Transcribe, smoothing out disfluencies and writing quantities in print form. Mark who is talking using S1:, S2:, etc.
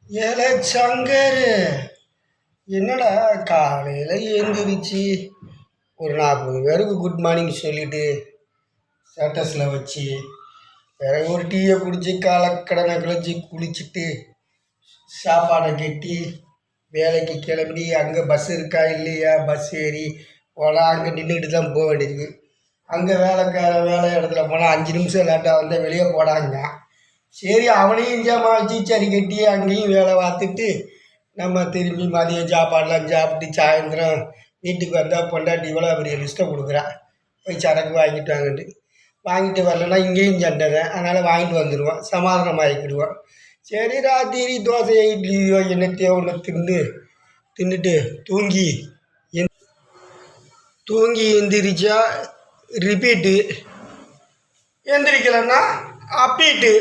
S1: ஏல சங்கரு, என்னடா காலையில் எழுந்திரிச்சு ஒரு 40 பேருக்கு குட் மார்னிங் சொல்லிவிட்டு ஸ்டேட்டஸில் வச்சு பிறகு ஒரு டீயை குடித்து காலக்கடனை கழிச்சு குளிச்சுட்டு சாப்பாடை கட்டி வேலைக்கு கிளம்பி அங்கே பஸ் இருக்கா இல்லையா பஸ் ஏறி போனால் அங்கே நின்றுட்டு தான் போக வேண்டியது. அங்கே வேலை இடத்துல போனால் 5 நிமிஷம் லேட்டாக வந்தால் வெளியே போடாங்க. சரி, அவனையும் சமாளித்து சரி கட்டி அங்கேயும் வேலை பார்த்துட்டு நம்ம திரும்பி மதியம் சாப்பாடெலாம் சாப்பிட்டு சாயந்தரம் வீட்டுக்கு வந்தால் பொண்டாட்டி இவ்வளோ பெரிய லிஸ்ட்டை கொடுக்குறா, போய் சரக்கு வாங்கிட்டு வாங்கிட்டு வரலன்னா இங்கேயும் சண்டை தான். அதனால் வாங்கிட்டு வந்துடுவோம், சமாதானம் ஆகிக்கிடுவோம். சரி, ராத்திரி தோசையோ இட்லியோ என்னத்தையோ ஒன்று தின்னுட்டு தூங்கி எந்திரிச்சா ரிப்பீட்டு, எந்திரிக்கலைன்னா அப்பீட்டு.